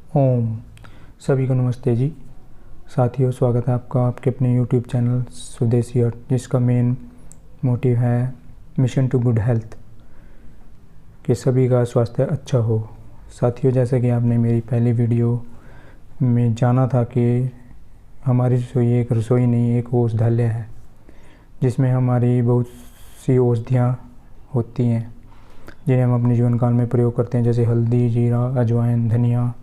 ओम। सभी को नमस्ते जी। साथियों, स्वागत है आपका आपके अपने यूट्यूब चैनल स्वदेशी अर्थ, जिसका मेन मोटिव है मिशन टू गुड हेल्थ, कि सभी का स्वास्थ्य अच्छा हो। साथियों, जैसे कि आपने मेरी पहली वीडियो में जाना था कि हमारी रसोई एक रसोई नहीं, एक औषधालय है, जिसमें हमारी बहुत सी औषधियाँ होती हैं जिन्हें हम अपने जीवन काल में प्रयोग करते हैं, जैसे हल्दी, जीरा, अजवाइन, धनिया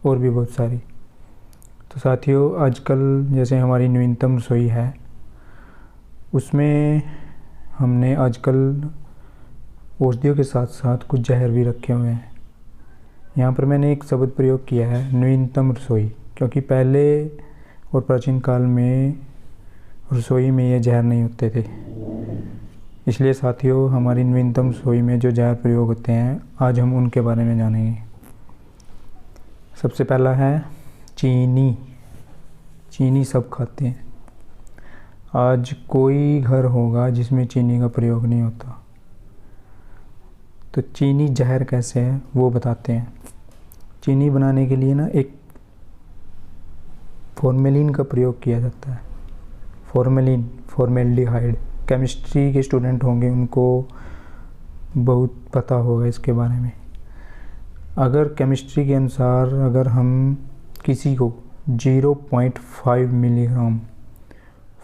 और भी बहुत सारी। तो साथियों, आजकल जैसे हमारी नवीनतम रसोई है, उसमें हमने आजकल औषधियों के साथ साथ कुछ जहर भी रखे हुए हैं। यहाँ पर मैंने एक शब्द प्रयोग किया है, नवीनतम रसोई, क्योंकि पहले और प्राचीन काल में रसोई में ये जहर नहीं होते थे। इसलिए साथियों, हमारी नवीनतम रसोई में जो जहर प्रयोग होते हैं, आज हम उनके बारे में जानेंगे। सबसे पहला है चीनी। चीनी सब खाते हैं। आज कोई घर होगा जिसमें चीनी का प्रयोग नहीं होता। तो चीनी जहर कैसे है वो बताते हैं। चीनी बनाने के लिए ना एक फॉर्मेलिन का प्रयोग किया जाता है। Formalin, formaldehyde. केमिस्ट्री के स्टूडेंट होंगे, उनको बहुत पता होगा इसके बारे में। अगर केमिस्ट्री के अनुसार अगर हम किसी को 0.5 मिलीग्राम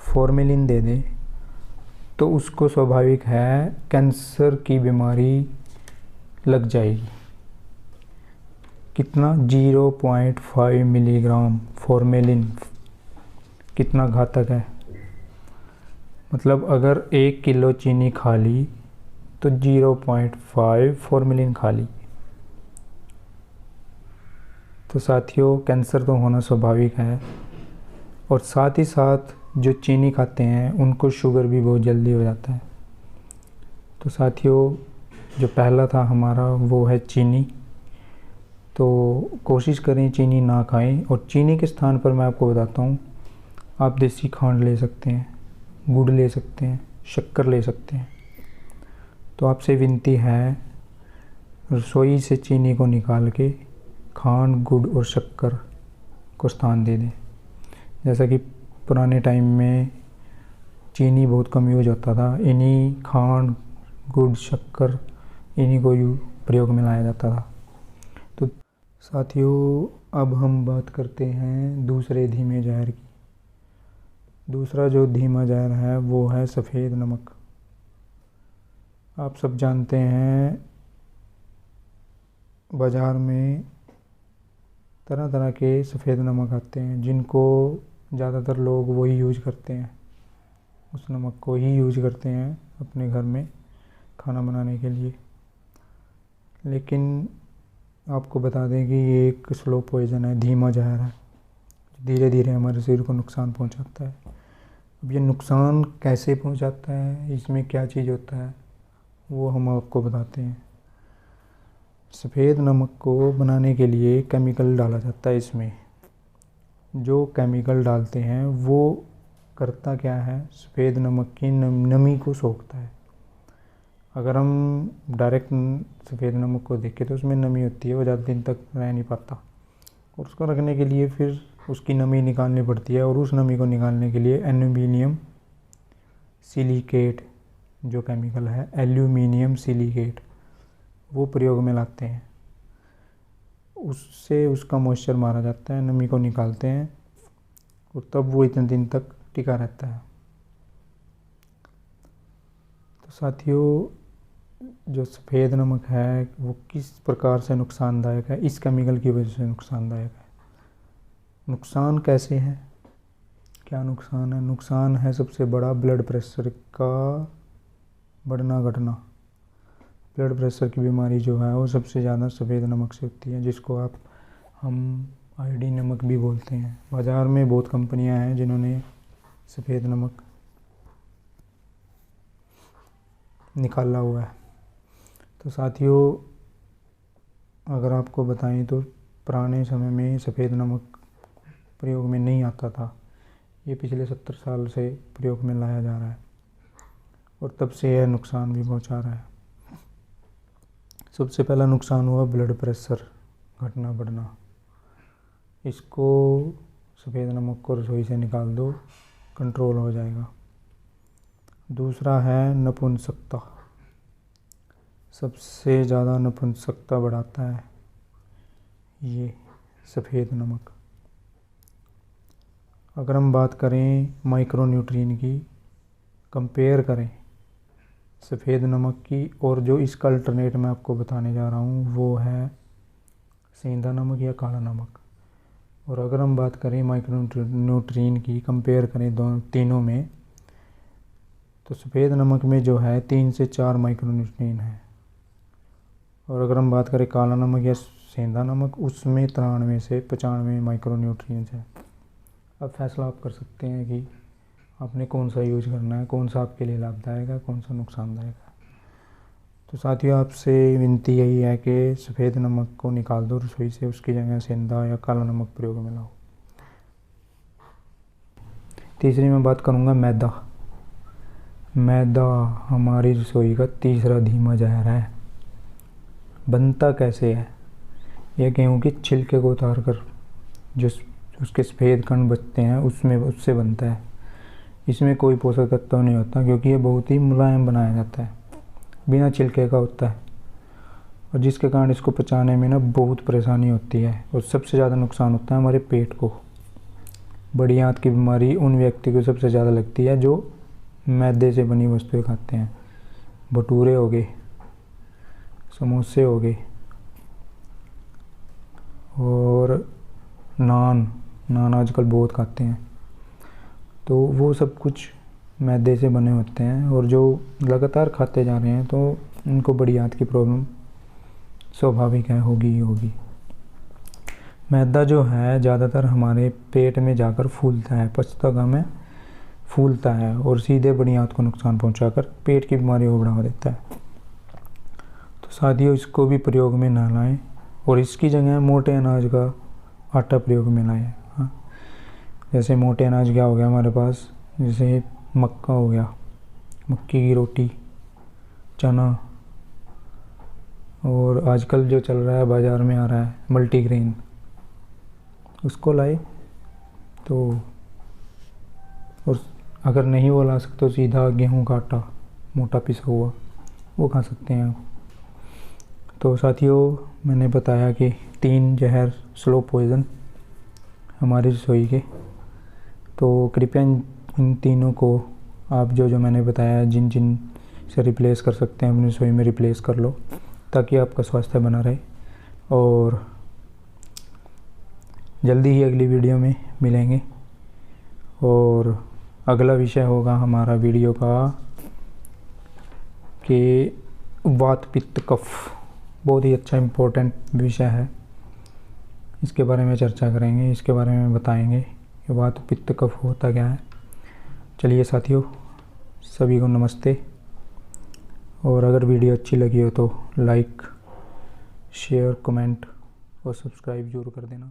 फॉर्मेलिन दे दें तो उसको स्वाभाविक है कैंसर की बीमारी लग जाएगी। कितना? 0.5 मिलीग्राम फॉर्मेलिन कितना घातक है। मतलब अगर 1 किलो चीनी खा ली तो 0.5 फॉर्मेलिन खा ली। तो साथियों, कैंसर तो होना स्वाभाविक है, और साथ ही साथ जो चीनी खाते हैं उनको शुगर भी बहुत जल्दी हो जाता है। तो साथियों, जो पहला था हमारा वो है चीनी। तो कोशिश करें चीनी ना खाएं, और चीनी के स्थान पर मैं आपको बताता हूँ, आप देसी खांड ले सकते हैं, गुड़ ले सकते हैं, शक्कर ले सकते हैं। तो आपसे विनती है, रसोई से चीनी को निकाल के खांड, गुड़ और शक्कर को स्थान दे दें। जैसा कि पुराने टाइम में चीनी बहुत कम यूज होता था, इन्हीं खांड, गुड़, शक्कर इन्हीं को प्रयोग में लाया जाता था। तो साथियों, अब हम बात करते हैं दूसरे धीमे जहर की। दूसरा जो धीमा जहर है वो है सफ़ेद नमक। आप सब जानते हैं, बाज़ार में तरह तरह के सफ़ेद नमक आते हैं, जिनको ज़्यादातर लोग वही यूज करते हैं। उस नमक को ही यूज करते हैं अपने घर में खाना बनाने के लिए। लेकिन आपको बता दें कि ये एक स्लो पॉइज़न है, धीमा जहर है, धीरे धीरे हमारे शरीर को नुकसान पहुंचाता है। अब ये नुकसान कैसे पहुंचाता है, इसमें क्या चीज़ होता है, वो हम आपको बताते हैं। सफ़ेद नमक को बनाने के लिए केमिकल डाला जाता है। इसमें जो केमिकल डालते हैं वो करता क्या है, सफ़ेद नमक की नमी को सोखता है। अगर हम डायरेक्ट सफ़ेद नमक को देखें तो उसमें नमी होती है, वो ज़्यादा दिन तक रह नहीं पाता, और उसको रखने के लिए फिर उसकी नमी निकालनी पड़ती है। और उस नमी को निकालने के लिए एल्यूमिनियम सिलिकेट, जो केमिकल है एल्यूमिनियम सिलिकेट, वो प्रयोग में लाते हैं। उससे उसका मॉइस्चर मारा जाता है, नमी को निकालते हैं, और तब वो इतने दिन तक टिका रहता है। तो साथियों, जो सफ़ेद नमक है वो किस प्रकार से नुकसानदायक है, इस केमिकल की वजह से नुकसानदायक है। नुकसान कैसे है, क्या नुकसान है? नुकसान है सबसे बड़ा ब्लड प्रेशर का बढ़ना घटना। ब्लड प्रेशर की बीमारी जो है वो सबसे ज़्यादा सफ़ेद नमक से होती है, जिसको हम आयोडीन नमक भी बोलते हैं। बाज़ार में बहुत कंपनियां हैं जिन्होंने सफ़ेद नमक निकाला हुआ है। तो साथियों, अगर आपको बताएं तो पुराने समय में सफ़ेद नमक प्रयोग में नहीं आता था। ये पिछले 70 साल से प्रयोग में लाया जा रहा है, और तब से यह नुकसान भी पहुंचा रहा है। सबसे पहला नुकसान हुआ ब्लड प्रेशर घटना बढ़ना। इसको सफ़ेद नमक को रसोई से निकाल दो, कंट्रोल हो जाएगा। दूसरा है नपुंसकता। सबसे ज़्यादा नपुंसकता बढ़ाता है ये सफ़ेद नमक। अगर हम बात करें माइक्रोन्यूट्रिएंट की, कंपेयर करें सफ़ेद नमक की और जो इसका अल्टरनेट मैं आपको बताने जा रहा हूँ वो है सेंधा नमक या काला नमक। और अगर हम बात करें माइक्रोन्यूट्रिएंट की, कंपेयर करें दोनों तीनों में, तो सफ़ेद नमक में जो है 3 से 4 माइक्रोन्यूट्रिएंट है। और अगर हम बात करें काला नमक या सेंधा नमक, उसमें 93 से 95 माइक्रोन्यूट्रिएंट्स है। अब फैसला आप कर सकते हैं कि आपने कौन सा यूज करना है, कौन सा आपके लिए लाभदायक है, कौन सा नुकसानदायक है। तो साथियों, आपसे विनती यही है कि सफ़ेद नमक को निकाल दो रसोई से, उसकी जगह सेंधा या काला नमक प्रयोग में लाओ। तीसरी मैं बात करूँगा मैदा। मैदा हमारी रसोई का तीसरा धीमा जहर है। बनता कैसे है? यह गेहूँ के छिलके को उतार कर जो उसके सफ़ेद कण बचते हैं उससे बनता है। इसमें कोई पोषक तत्व नहीं होता क्योंकि ये बहुत ही मुलायम बनाया जाता है, बिना छिलके का होता है, और जिसके कारण इसको पचाने में ना बहुत परेशानी होती है। और सबसे ज़्यादा नुकसान होता है हमारे पेट को। बड़ी आंत की बीमारी उन व्यक्ति को सबसे ज़्यादा लगती है जो मैदे से बनी वस्तुएं खाते हैं। भटूरे हो गए, समोसे हो गए, और नान आजकल बहुत खाते हैं। तो वो सब कुछ मैदे से बने होते हैं, और जो लगातार खाते जा रहे हैं तो उनको बड़ी आंत की प्रॉब्लम स्वाभाविक है, होगी ही होगी। मैदा जो है ज़्यादातर हमारे पेट में जाकर फूलता है, पचता कम है, फूलता है, और सीधे बड़ी आंत को नुकसान पहुंचाकर पेट की बीमारियों को बढ़ावा देता है। तो साथियों, इसको भी प्रयोग में ना लाएं, और इसकी जगह मोटे अनाज का आटा प्रयोग में लाएं। हाँ, जैसे मोटे अनाज क्या हो गया हमारे पास, जैसे मक्का हो गया, मक्की की रोटी, चना, और आजकल जो चल रहा है बाज़ार में आ रहा है मल्टीग्रेन, उसको लाए। तो और अगर नहीं वो ला सकते तो सीधा गेहूं का आटा मोटा पिसा हुआ वो खा सकते हैं आप। तो साथियों, मैंने बताया कि 3 जहर स्लो पॉइज़न हमारी रसोई के। तो कृपया इन तीनों को आप जो मैंने बताया, जिन से रिप्लेस कर सकते हैं अपनी रसोई में रिप्लेस कर लो, ताकि आपका स्वास्थ्य बना रहे। और जल्दी ही अगली वीडियो में मिलेंगे, और अगला विषय होगा हमारा वीडियो का कि वात पित्त कफ। बहुत ही अच्छा इम्पोर्टेंट विषय है, इसके बारे में चर्चा करेंगे, इसके बारे में बताएंगे कि वात पित्त कफ होता क्या है। चलिए साथियों, सभी को नमस्ते, और अगर वीडियो अच्छी लगी हो तो लाइक, शेयर, कमेंट और सब्सक्राइब जरूर कर देना।